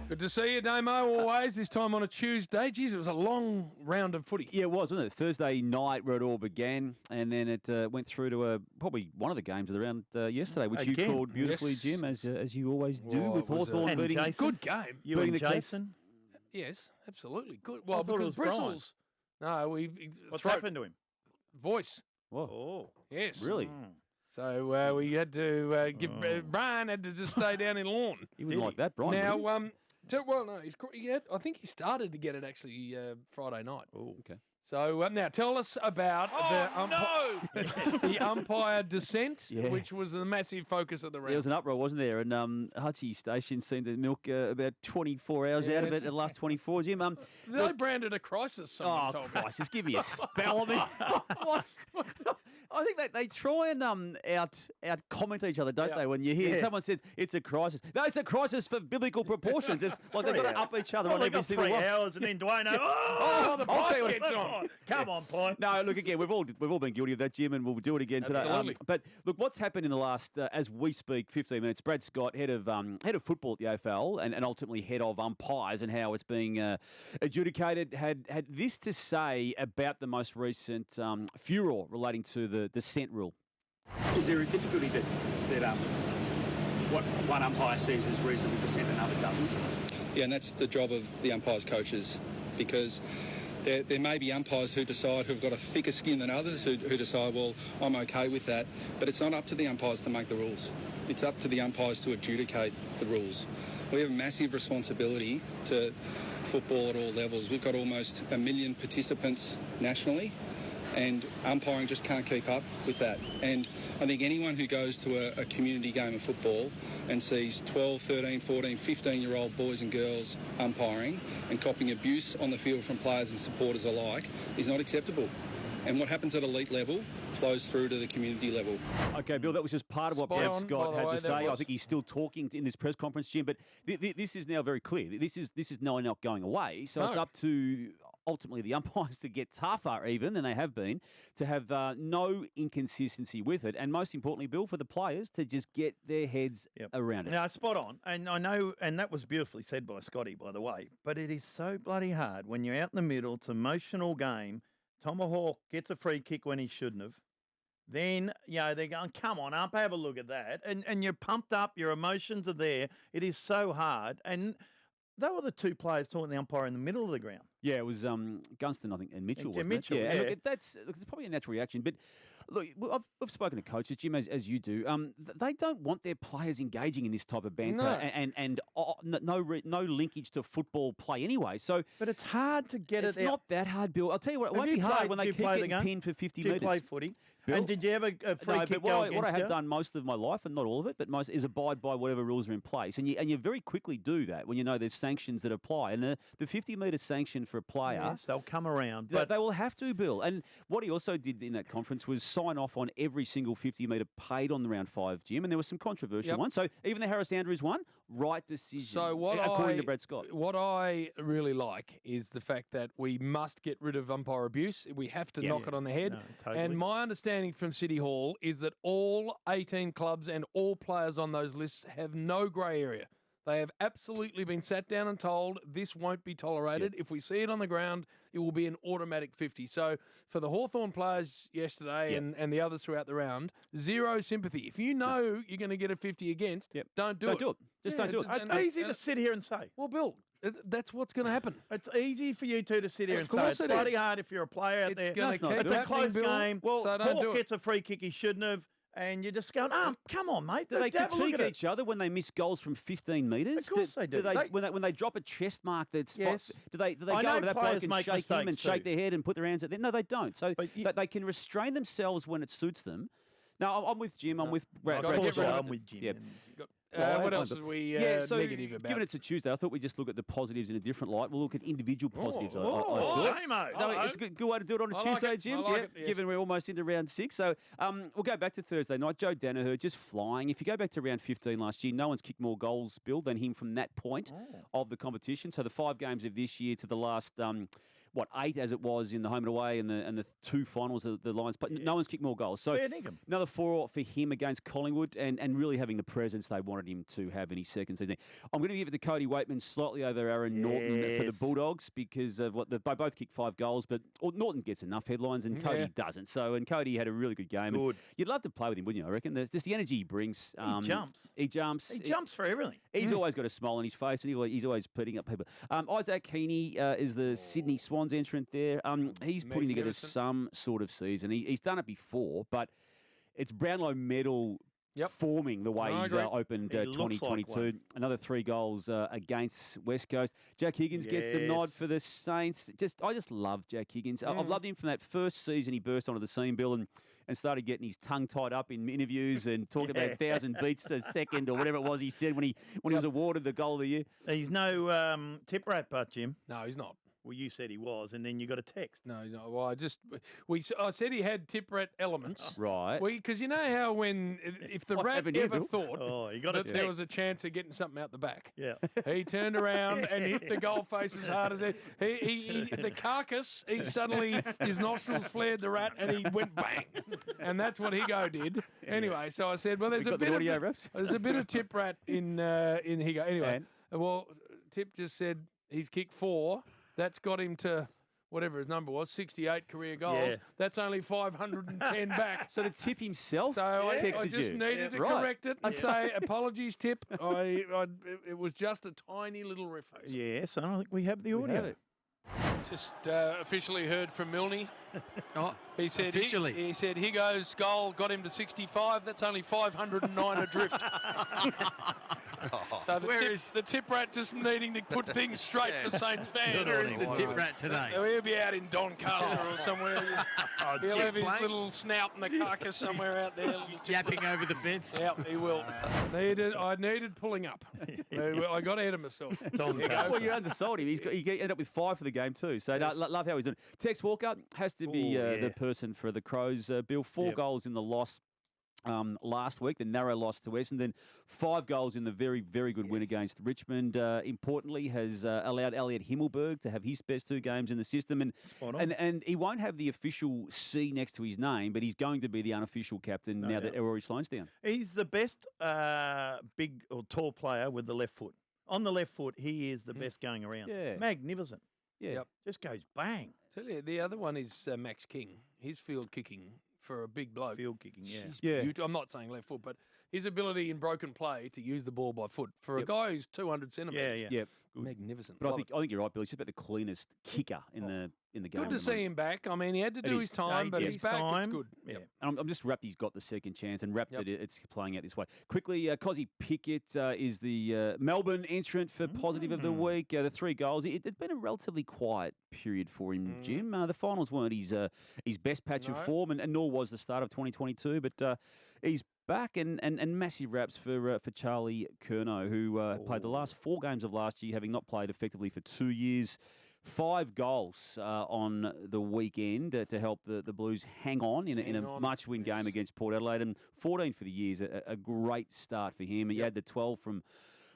Good to see you, Damo, always, this time on a Tuesday. Geez, it was a long round of footy. Yeah, it was, wasn't it? Thursday night where it all began, and then it went through to probably one of the games of the round yesterday, which you called beautifully, Yes. Jim, as you always do, Well, with it was Hawthorn beating. Good game. You beating and the Cats. Jason? Yes, absolutely. Good. Well, thought it because was Brian. Bristles... No, What's happened to him? Voice, Whoa, Oh. yes. really? So we had to give... Brian had to just stay down in lawn. You wouldn't like that, Brian. Now, would you? well, no, I think he started to get it actually Friday night. Oh, okay. So now tell us about the umpire dissent, Yeah. which was the massive focus of the round. There was an uproar, wasn't there? And Hutchie Station seemed to milk about 24 hours out of it Yes. in the last 24, Jim. They branded a crisis, someone told me. Christ, just give me a spell. What? I think they try and out comment each other, don't Yeah. they? When you hear someone says it's a crisis, no, it's a crisis for biblical proportions. It's like they've got to up each other on they every got single 3 one. hours, and then Dwayne, The I'll tell you what- pipe gets on. Come on, Pine. No, look again. We've all been guilty of that, Jim, and we'll do it again today. Absolutely. But look, what's happened in the last, as we speak, 15 minutes? Brad Scott, head of football at the AFL, and ultimately head of umpires and how it's being adjudicated, had this to say about the most recent furor relating to the dissent rule. Is there a difficulty that what one umpire sees as reasonable dissent and another doesn't? Yeah, and that's the job of the umpires' coaches, because there may be umpires who've got a thicker skin than others, who decide, well, I'm okay with that, but it's not up to the umpires to make the rules. It's up to the umpires to adjudicate the rules. We have a massive responsibility to football at all levels. We've got almost 1 million participants nationally, and umpiring just can't keep up with that. And I think anyone who goes to a community game of football and sees 12, 13, 14, 15-year-old boys and girls umpiring and copying abuse on the field from players and supporters alike is not acceptable. And what happens at elite level flows through to the community level. Okay, Bill, that was just part of what Spot Brad on, Scott by the had way, to that say. I was. think he's still talking in this press conference, Jim, but this is now very clear. This is no not going away. So it's No. up to ultimately the umpires to get tougher even than they have been, to have no inconsistency with it, and most importantly, Bill, for the players to just get their heads around it. Now, spot on. And I know, and that was beautifully said by Scotty, by the way, but it is so bloody hard when you're out in the middle, it's an emotional game. Tomahawk gets a free kick when he shouldn't have. Then, they're going, come on, ump, have a look at that. And you're pumped up, your emotions are there. It is so hard. And they were the two players talking to the umpire in the middle of the ground. Yeah, it was Gunston, I think, and Mitchell. Yeah, Wasn't Mitchell, it? yeah. Look, it's probably a natural reaction, but look, I've spoken to coaches, Jim, as you do. They don't want their players engaging in this type of banter, and no linkage to football play anyway. So, but it's hard to get it's it out. not that hard, Bill. I'll tell you what, it Have won't you be hard played- when do they you keep play the getting game? pinned for 50 Do you metres. play footy? Bill? And did you have a free No, kick but go what against I have you? done most of my life, and not all of it, but most, is abide by whatever rules are in place. And you very quickly do that when you know there's sanctions that apply. And the 50-metre sanction for a player, Yes, they'll come around. but they will have to, Bill. And what he also did in that conference was sign off on every single 50-metre paid on the round 5, Jim. And there were some controversial ones. So even the Harris Andrews one, right decision, So according to Brad Scott. What I really like is the fact that we must get rid of umpire abuse. We have to knock it on the head. No, totally. And my understanding from City Hall is that all 18 clubs and all players on those lists have no grey area. They have absolutely been sat down and told this won't be tolerated. If we see it on the ground, it will be an automatic 50. So for the Hawthorn players yesterday and the others throughout the round, zero sympathy. If you know you're going to get a 50 against, don't do it. Don't do it. Just don't do it. It's easy to sit here and say. Well, Bill, that's what's going to happen. It's easy for you two to sit here Of and say. course It's it bloody is. hard if you're a player out It's there. gonna It's keep a happening, close Bill, game. so don't do Hawk it. gets a free kick he shouldn't have, and you're just going, come on, mate. Do they have a look critique at each other when they miss goals from 15 metres? Of course they do. When they drop a chest mark that's Yes. do they go I know over that bloke players and make shake him and mistakes shake too. their head and put their hands at them? No, they don't. So But they can restrain themselves when it suits them. Now, I'm with Jim. I'm with Brad. Gotta get rid of I'm it. with Jim. Yeah. What else are we so negative about? given it's a Tuesday, I thought we'd just look at the positives in a different light. We'll look at individual positives. I oh, thought. Damo. No, it's a good way to do it on a I like Tuesday, it. Jim. I like it, yes. Given we're almost into round 6. So we'll go back to Thursday night. Joe Danaher just flying. If you go back to round 15 last year, no one's kicked more goals, Bill, than him from that point of the competition. So the 5 games of this year to the last 8 as it was in the home and away and the 2 finals of the Lions. But no one's kicked more goals. So Fair dinkum. another 4 for him against Collingwood and really having the presence they wanted him to have in his second season. I'm going to give it to Cody Waitman slightly over Aaron Norton for the Bulldogs because of what they both kicked 5 goals, but Norton gets enough headlines and Cody doesn't. So, and Cody had a really good game. Good. You'd love to play with him, wouldn't you? I reckon. There's just the energy he brings. He jumps. He jumps. He jumps for everything. He's always got a smile on his face, and he's always putting up people. Isaac Heaney is the Sydney Swans entrant there. He's putting together some sort of season. He's done it before, but it's Brownlow medal forming the way he's opened 2022. Like another 3 goals against West Coast. Jack Higgins gets the nod for the Saints. I just love Jack Higgins. I've loved him from that first season he burst onto the scene, Bill, and started getting his tongue tied up in interviews and talking about 1,000 beats a second or whatever it was he said when he was awarded the goal of the year. He's no tip rat, but Jim. No, he's not. Well, you said he was, and then you got a text. No, he's not. Well, I said he had tip rat elements. Right. Because you know how if the What rat happened here, ever Bill? thought You got a that there text. was a chance of getting something out the back. Yeah. He turned around and hit the goal face as hard as the carcass, his nostrils flared the rat and he went bang. And that's what Higo did. Anyway, so I said, well, there's We've a got the bit audio of reps? there's a bit of tip rat in Higo. Anyway, well, Tip just said he's kicked 4. That's got him to whatever his number was, 68 career goals. Yeah. That's only 510 back. So the Tip himself So I texted just you. needed to Right. correct it and say, apologies, Tip. It was just a tiny little reference. Yes, I don't think we have the We audio. have it. Just officially heard from Milne. Oh, He said officially. He said Higo's goal got him to 65. That's only 509 adrift. So the tip rat just needing to put things straight for Saints fans. Where is the tip rat today? He'll be out in Doncaster or somewhere. He'll have his playing. little snout in the carcass somewhere out there. Yapping over the fence. Yeah, he will. I needed pulling up. I got ahead of myself. Well, you undersold him. He ended up with 5 for the game too. So love how he's doing. Tex Walker has to be the person for the Crows. Bill, 4 goals in the loss last week, the narrow loss to Essendon. 5 goals in the very, very good win against Richmond. Importantly, has allowed Elliot Himmelberg to have his best 2 games in the system. And he won't have the official C next to his name, but he's going to be the unofficial captain now that Rory Sloane's down. He's the best big or tall player with the left foot. On the left foot, he is the best going around. Yeah. Magnificent. Yeah. Yep. Just goes bang. Tell you, the other one is Max King. His field kicking for a big bloke. Field kicking, yeah. He's Yeah. beautiful. I'm not saying left foot, but his ability in broken play to use the ball by foot for a guy who's 200 centimetres. Yeah. Magnificent. But Love I think you're right, Bill. He's just about the cleanest kicker in the game. Good at to the see moment. him back. I mean, he had to It do is. his time, but His he's back. time. It's good. Yeah. And I'm just wrapped he's got the second chance and wrapped that it's playing out this way. Quickly, Cozzy Pickett is the Melbourne entrant for positive of the week. The 3 goals. It's been a relatively quiet period for him, Jim. The finals weren't his best patch of form, and nor was the start of 2022. But he's back, and massive raps for Charlie Curnow, who played the last 4 games of last year, having not played effectively for 2 years. 5 goals on the weekend to help the Blues hang on in a must-win game against Port Adelaide, and 14 for the years. A great start for him. He had the 12 from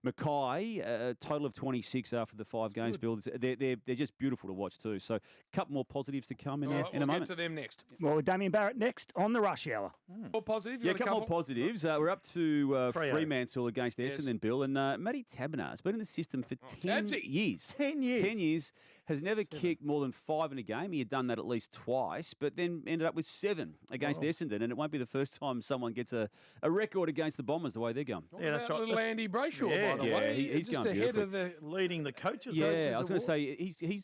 Mackay, a total of 26 after the 5 games. Bill, they're just beautiful to watch too. So, a couple more positives to come in a We'll moment. get to them next. Well, Damian Barrett next on the rush hour. More positive? Yeah, a couple more positives. We're up to Freo. Fremantle against Essendon, Bill. And Matty Taberner has been in the system for 10 Tabsy. years. 10 years. 10 years. Has never kicked more than 5 in a game. He had done that at least twice, but then ended up with 7 against Essendon. And it won't be the first time someone gets a record against the Bombers the way they're going. Yeah, that's right. Little Andy Brayshaw, by the Yeah, way. he's just going ahead beautifully. of the. Leading the coaches. Yeah, I was going to say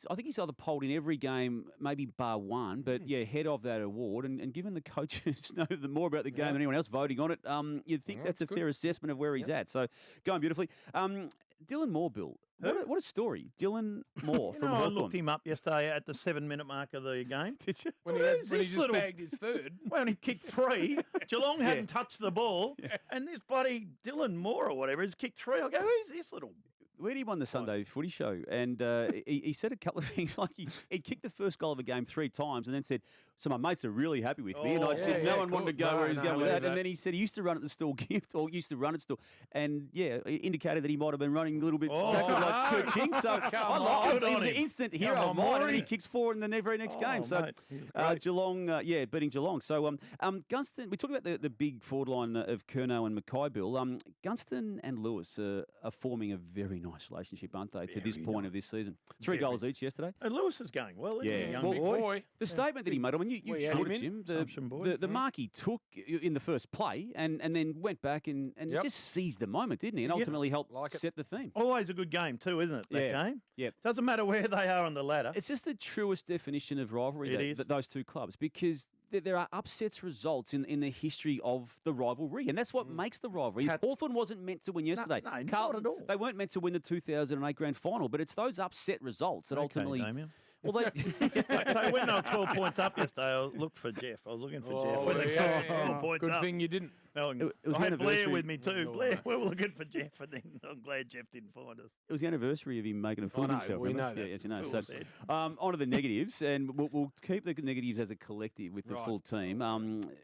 I think he's either polled in every game, maybe bar 1, but head of that award. And given the coaches know more about the game than anyone else voting on it, you'd think that's a fair assessment of where he's at. So going beautifully. Dylan Moore, Bill. What a story. Dylan Moore from I Hawthorn. looked him up yesterday at the 7-minute mark of the game. Did you? When Well, he who's just this little- bagged his third. When he kicked 3, Geelong hadn't touched the ball, and this bloody Dylan Moore or whatever has kicked 3. I go, who's this little when he won the Sunday Footy Show, and he said a couple of things like he kicked the first goal of the game 3 times, and then said, "So my mates are really happy with me." And no one wanted to go where he's going with that. And then he said he used to run at the Store Gift, or used to run at Store, and he indicated that he might have been running a little bit backward like Kurt Ching. So I like it. He was an instant hero of mine, and he kicks 4 in the very next game. So Geelong, beating Geelong. So Gunston, we talked about the big forward line of Curnow and Mackay-Bill. Gunston and Lewis are forming a very nice relationship, aren't they, to this point of this season? 3 goals each yesterday. And Lewis is going well, isn't he, young well, boy? The statement that he made, I mean, you saw it, Jim. The mark he took in the first play and then went back and just seized the moment, didn't he? And ultimately helped set the theme. Always a good game too, isn't it, that game? Yeah. Doesn't matter where they are on the ladder. It's just the truest definition of rivalry, those two clubs, because there are upsets results in the history of the rivalry, and that's what makes the rivalry. Hawthorn wasn't meant to win yesterday. No, Carlton, not at all. They weren't meant to win the 2008 grand final, but it's those upset results that ultimately... Damian. Well, they... So when they were 12 points up yesterday, I looked for Jeff. I was looking for Jeff. When they got 12 points Good up. thing you didn't. No, It was I had the Blair anniversary- with me too. Blair, we were looking for Jeff, and then I'm glad Jeff didn't find us. It was the anniversary of him making a fool of know, himself. we remember? know that. Yeah, as you know. Fool So, said. on to the negatives, and we'll keep the negatives as a collective with the full team.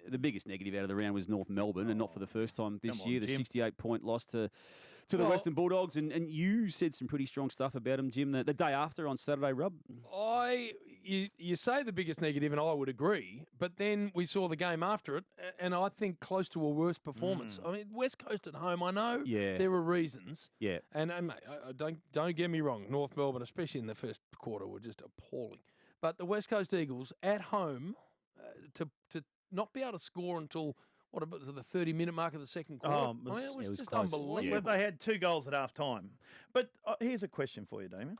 The biggest negative out of the round was North Melbourne, and not for the first time this Come on, year. The Jim. 68-point loss to the Western Bulldogs, and you said some pretty strong stuff about them, Jim, the day after on Saturday, Rub. You say the biggest negative, and I would agree, but then we saw the game after it, and I think close to a worse performance. I mean, West Coast at home, I know there were reasons. Yeah. And mate, don't get me wrong, North Melbourne, especially in the first quarter, were just appalling. But the West Coast Eagles at home, to not be able to score until... What was it, the 30-minute mark of the second quarter? It was just close. unbelievable. But they had 2 goals at half time. But here's a question for you, Damien.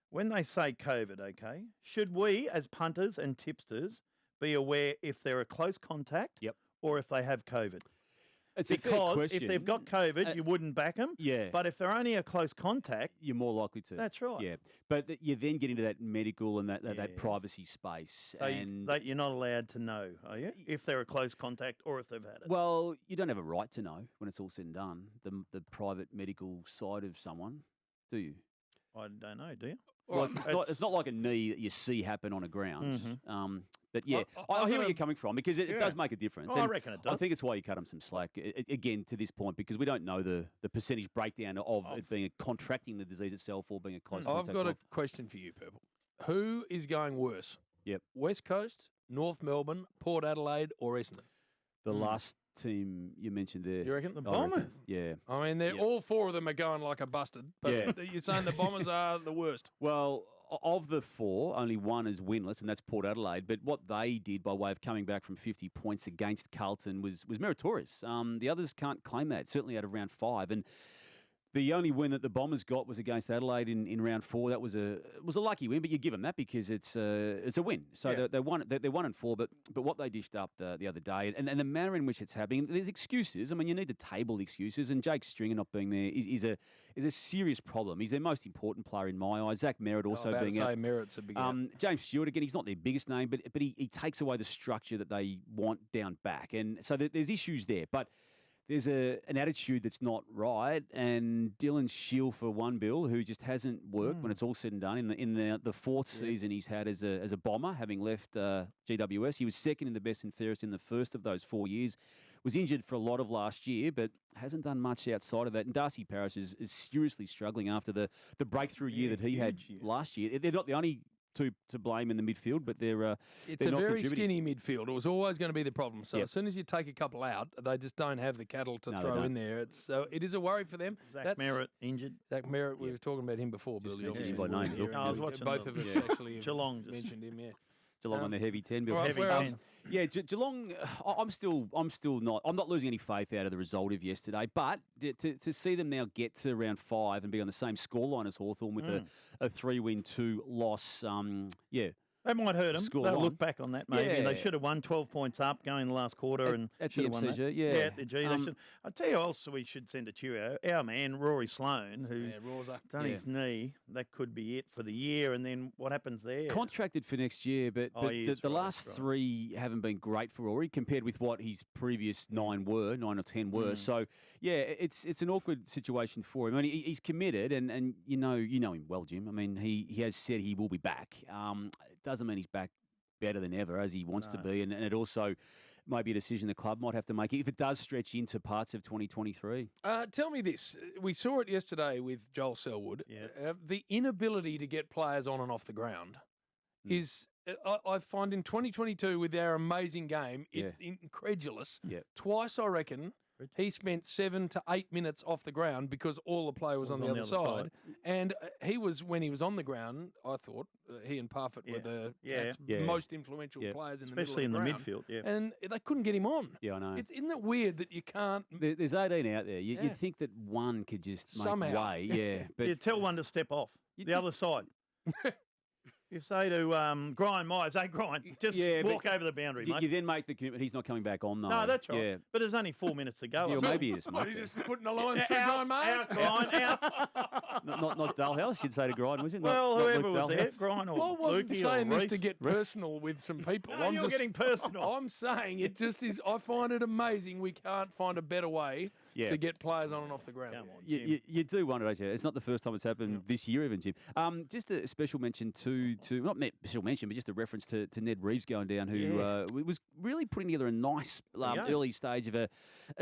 When they say COVID, okay, should we as punters and tipsters be aware if they're a close contact or if they have COVID? It's a fair because question. if they've got COVID, you wouldn't back them. Yeah. But if they're only a close contact, you're more likely to. That's right. Yeah. But you then get into that medical and that privacy space. So and you're not allowed to know, are you? If they're a close contact or if they've had it. Well, you don't have a right to know when it's all said and done, the private medical side of someone, do you? I don't know, do you? Well, it's not like a knee that you see happen on a ground. But yeah, I hear where you're coming from because it does make a difference. I reckon it does. I think it's why you cut them some slack, again, to this point, because we don't know the percentage breakdown of it being contracting the disease itself or being a close contact. I've got a question for you, Purple. Who is going worse? Yep. West Coast, North Melbourne, Port Adelaide, or Essendon? The last team you mentioned there. You reckon? The Bombers? Yeah. I mean, all 4 of them are going like a busted. But you're saying the Bombers are the worst? Well, of the 4, only one is winless, and that's Port Adelaide. But what they did by way of coming back from 50 points against Carlton was meritorious. The others can't claim that, certainly out of round 5. And the only win that the Bombers got was against Adelaide in round 4. That was a lucky win, but you give them that because it's a win. So they're 1-4. But what they dished up the other day, and the manner in which it's happening, there's excuses. I mean, you need to table excuses, and Jake Stringer not being there is a serious problem. He's their most important player in my eyes. Zach Merritt also being out. Merritt's a big James Stewart again. He's not their biggest name, but he takes away the structure that they want down back, and so there's issues there, but. There's an attitude that's not right, and Dylan Shield for one, Bill, who just hasn't worked when it's all said and done. In the 4th season he's had as a Bomber, having left GWS. He was second in the best and fairest in the first of those 4 years. Was injured for a lot of last year, but hasn't done much outside of that. And Darcy Parish is seriously struggling after the breakthrough year that he had last year. They're not the only two to blame in the midfield, but it's a very skinny midfield. It was always going to be the problem. So as soon as you take a couple out, they just don't have the cattle to throw in there. It is a worry for them. Zach Merritt injured. Zach Merritt, we were talking about him before, Bill. Mentioned him by name, Bill. No, I was watching both of us actually Geelong mentioned him. Yeah. Geelong on the heavy 10, Bill. Right, Heavy where 10. else? Yeah, Geelong. I'm not losing any faith out of the result of yesterday. But to see them now get to round 5 and be on the same scoreline as Hawthorn with a 3-win, 2 loss. That might hurt them. Score They'll one. look back on that maybe. And they Yeah. should have won 12 points up going in the last quarter and at should the have won that. MCG, yeah. at the G. They should. I'll tell you who else we should send a cheerio. Our man, Rory Sloane, who Yeah, Rosa. done his knee. That could be it for the year. And then what happens there? Contracted for next year, but, He the, is, the right, last that's right. 3 haven't been great for Rory compared with what his previous 9 or 10 were. So, yeah, it's an awkward situation for him. I mean, he's committed, and you know him well, Jim. I mean, he has said he will be back. It doesn't mean he's back better than ever, as he wants to be, and it also might be a decision the club might have to make if it does stretch into parts of 2023. Tell me this. We saw it yesterday with Joel Selwood. Yeah. The inability to get players on and off the ground is, I find in 2022 with our amazing game, incredulous. Yeah. Twice, I reckon, he spent 7 to 8 minutes off the ground because all the play was on the other side. And he was, when he was on the ground, I thought, he and Parfitt were the most influential players in especially the in middle of the midfield. Yeah. And they couldn't get him on. Yeah, I know. Isn't it weird that you can't... There's 18 out there. You'd think that one could just make Somehow. way. Yeah, but You tell one to step off the just- other side. You say to Brian Myers, hey, Brian, just walk over the boundary, mate. you then make the commitment. He's not coming back on, though. No, that's right. Yeah. But there's only 4 minutes to go. Yeah, or well, something. maybe he is. What, mate. are you just putting a line through out, Brian Myers? Brian, out. Not Dullhouse, you'd say to Grind, was it? Well, not whoever Luke was there, Dullhouse? Grind or I wasn't Lukey saying or this to Reece. get personal with some people. No, you're getting personal. I'm saying it just is. I find it amazing we can't find a better way to get players on and off the ground. Come on, Jim. You do wonder, don't you? It's not the first time it's happened this year, even, Jim. Just a special mention to not special mention, but just a reference to Ned Reeves going down, who was really putting together a nice early stage of a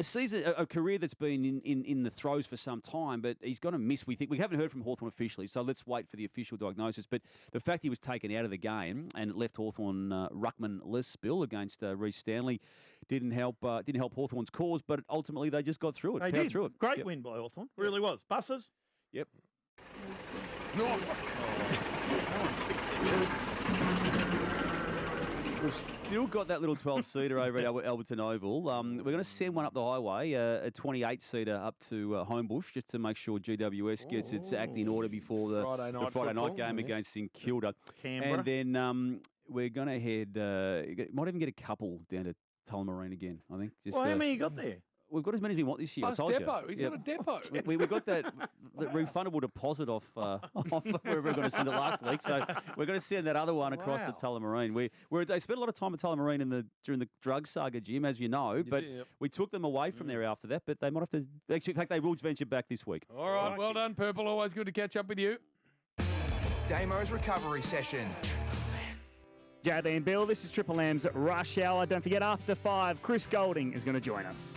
season, a career that's been in the throes for some time, but he's going to miss. We think we haven't heard from Hawthorn officially, so let's wait for the official diagnosis. But the fact he was taken out of the game and left Hawthorn ruckman-less spill against Reece Stanley didn't help Hawthorn's cause, but ultimately they just got through it. They powered did. through it. Great win by Hawthorn. Really was. Buses. Yep. We've still got that little 12-seater over at Alberton Oval. We're going to send one up the highway, a 28-seater up to Homebush, just to make sure GWS gets its act in order before the Friday night game against St Kilda. Canberra. And then we're going to head, might even get a couple down to Tullamarine again, I think. Just, Well, how many you got there? We've got as many as we want this year. Plus I told depot. you. He's got a depot. We got that refundable deposit off wherever we were going to send it last week. So we're going to send that other one across to Tullamarine. They spent a lot of time at Tullamarine during the drug saga, Jim, as you know. But we took them away from there after that. But they might have to. Actually, in fact, they will venture back this week. All right, well done, Purple. Always good to catch up with you. Damo's recovery session. JB and Bill, this is Triple M's Rush Hour. Don't forget, after 5, Chris Golding is going to join us.